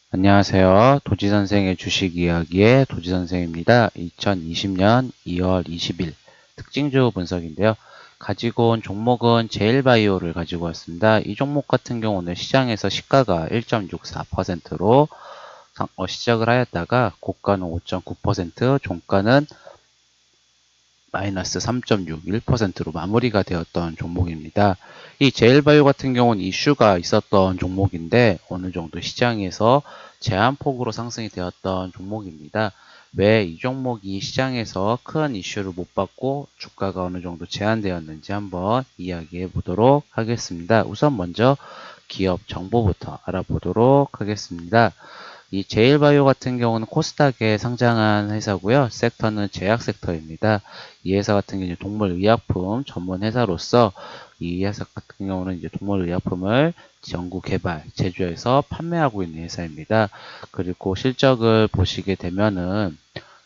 안녕하세요. 도지선생의 주식 이야기의 도지선생입니다. 2020년 2월 20일 특징주 분석인데요. 가지고 온 종목은 제일바이오를 가지고 왔습니다. 이 종목 같은 경우는 시장에서 시가가 1.64%로 시작을 하였다가 고가는 5.9%, 종가는 마이너스 3.61%로 마무리가 되었던 종목입니다. 이 제일바이오 같은 경우는 이슈가 있었던 종목인데 어느 정도 시장에서 제한폭으로 상승이 되었던 종목입니다. 왜 이 종목이 시장에서 큰 이슈를 못 받고 주가가 어느 정도 제한되었는지 한번 이야기해 보도록 하겠습니다. 우선 먼저 기업 정보부터 알아보도록 하겠습니다. 이 제일바이오 같은 경우는 코스닥에 상장한 회사고요. 섹터는 제약 섹터입니다. 이 회사 같은 경우는 동물의약품 전문 회사로서 이 회사 같은 경우는 이제 동물의약품을 연구 개발, 제조해서 판매하고 있는 회사입니다. 그리고 실적을 보시게 되면은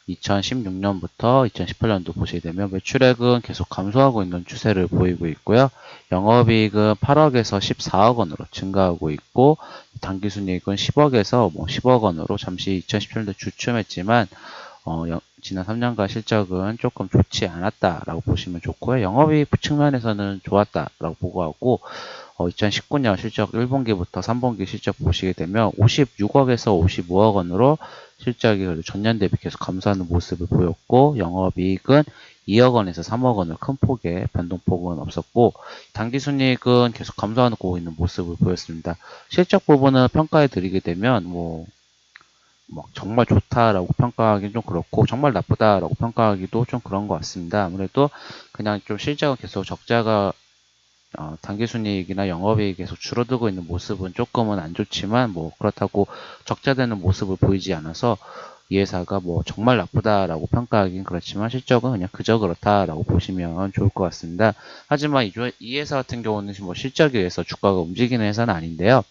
2016년부터 2018년도 보시게 되면 매출액은 계속 감소하고 있는 추세를 보이고 있고요. 영업이익은 8억에서 14억 원으로 증가하고 있고 당기순이익은 10억에서 10억 원으로 잠시 2017년도 주춤했지만 지난 3년간 실적은 조금 좋지 않았다라고 보시면 좋고요. 영업이익 측면에서는 좋았다라고 보고 하고 2019년 실적 1분기부터 3분기 실적 보시게 되면 56억에서 55억 원으로 실적이 그래도 전년 대비 계속 감소하는 모습을 보였고 영업이익은 2억 원에서 3억 원을 큰 폭의 변동폭은 없었고 당기순이익은 계속 감소하고 있는 모습을 보였습니다. 실적 부분을 평가해 드리게 되면 정말 좋다라고 평가하기는 좀 그렇고 정말 나쁘다라고 평가하기도 좀 그런 것 같습니다. 아무래도 그냥 좀 실적은 계속 적자가 당기순이익이나 영업이익이 계속 줄어들고 있는 모습은 조금은 안 좋지만 그렇다고 적자되는 모습을 보이지 않아서 이 회사가 정말 나쁘다라고 평가하기는 그렇지만 실적은 그냥 그저 그렇다라고 보시면 좋을 것 같습니다. 하지만 이 회사 같은 경우는 실적에 의해서 주가가 움직이는 회사는 아닌데요.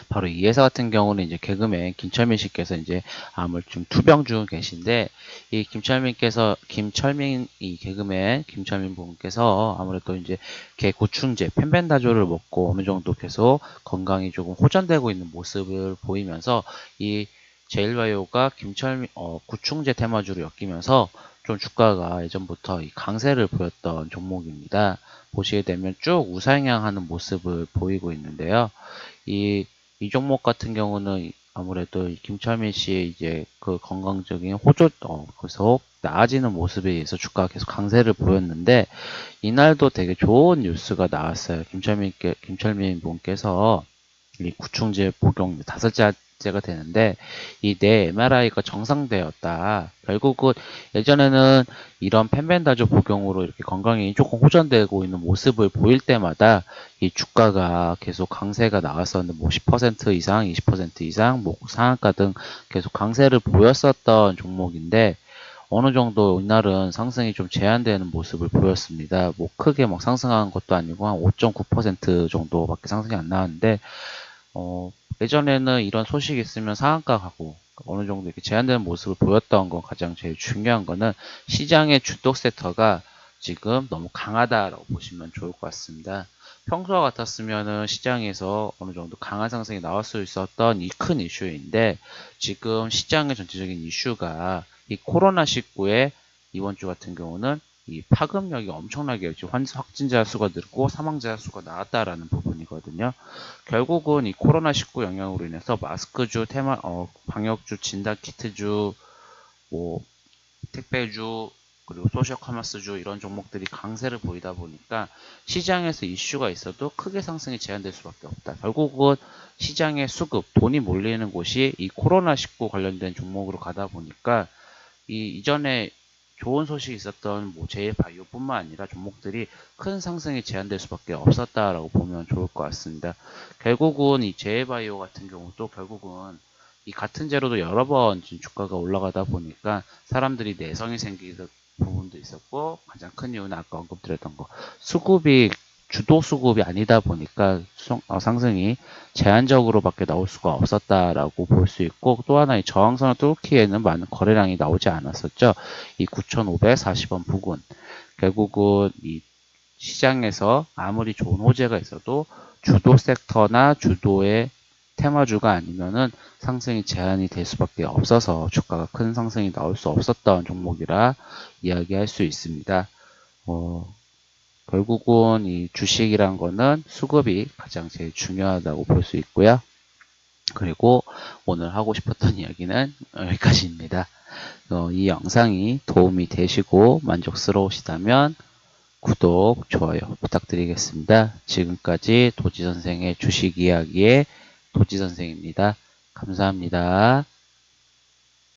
바로 이 회사 같은 경우는 이제 개그맨 김철민 씨께서 이제 암을 좀 투병 중 계신데 이 김철민 이 개그맨 김철민 분께서 아무래도 이제 개 고충제 펜벤다조를 먹고 어느 정도 계속 건강이 조금 호전되고 있는 모습을 보이면서 이 제일바이오가 구충제 테마주로 엮이면서 좀 주가가 예전부터 이 강세를 보였던 종목입니다. 보시게 되면 쭉 우상향하는 모습을 보이고 있는데요. 이, 이 종목 같은 경우는 아무래도 김철민 씨의 이제 그 건강적인 계속 나아지는 모습에 의해서 주가가 계속 강세를 보였는데, 이날도 되게 좋은 뉴스가 나왔어요. 김철민 분께서 이 구충제 복용 5자째가 되는데 이 내 MRI가 정상되었다. 결국은 예전에는 이런 펜벤다조 복용으로 이렇게 건강이 조금 호전되고 있는 모습을 보일 때마다 이 주가가 계속 강세가 나왔었는데 10% 이상, 20% 이상, 상한가 등 계속 강세를 보였었던 종목인데 어느 정도 이날은 상승이 좀 제한되는 모습을 보였습니다. 크게 상승한 것도 아니고 한 5.9% 정도밖에 상승이 안 나왔는데 예전에는 이런 소식이 있으면 상한가 가고 어느 정도 이렇게 제한되는 모습을 보였던 건 가장 제일 중요한 거는 시장의 주도 섹터가 지금 너무 강하다라고 보시면 좋을 것 같습니다. 평소와 같았으면은 시장에서 어느 정도 강한 상승이 나올 수 있었던 이 큰 이슈인데 지금 시장의 전체적인 이슈가 이 코로나19의 이번 주 같은 경우는 이 파급력이 엄청나게 확진자 수가 늘고 사망자 수가 나왔다라는 부분이거든요. 결국은 이 코로나19 영향으로 인해서 마스크주, 방역주, 진단키트주, 뭐, 택배주, 그리고 소셜커머스주 이런 종목들이 강세를 보이다 보니까 시장에서 이슈가 있어도 크게 상승이 제한될 수밖에 없다. 결국은 시장의 수급, 돈이 몰리는 곳이 이 코로나19 관련된 종목으로 가다 보니까 이전에 좋은 소식이 있었던 제일바이오뿐만 아니라 종목들이 큰 상승이 제한될 수밖에 없었다라고 보면 좋을 것 같습니다. 결국은 이 제일바이오 같은 경우도 결국은 이 같은 재료도 여러 번 주가가 올라가다 보니까 사람들이 내성이 생기는 부분도 있었고 가장 큰 이유는 아까 언급드렸던 거 수급이 주도 수급이 아니다 보니까 상승이 제한적으로밖에 나올 수가 없었다라고 볼 수 있고 또 하나 의 저항선을 뚫기에는 많은 거래량이 나오지 않았었죠. 이 9,540원 부근 결국은 이 시장에서 아무리 좋은 호재가 있어도 주도 섹터나 주도의 테마주가 아니면은 상승이 제한이 될 수밖에 없어서 주가가 큰 상승이 나올 수 없었던 종목이라 이야기할 수 있습니다. 결국은 이 주식이란 거는 수급이 가장 제일 중요하다고 볼 수 있고요. 그리고 오늘 하고 싶었던 이야기는 여기까지입니다. 이 영상이 도움이 되시고 만족스러우시다면 구독, 좋아요 부탁드리겠습니다. 지금까지 도지선생의 주식 이야기의 도지선생입니다. 감사합니다.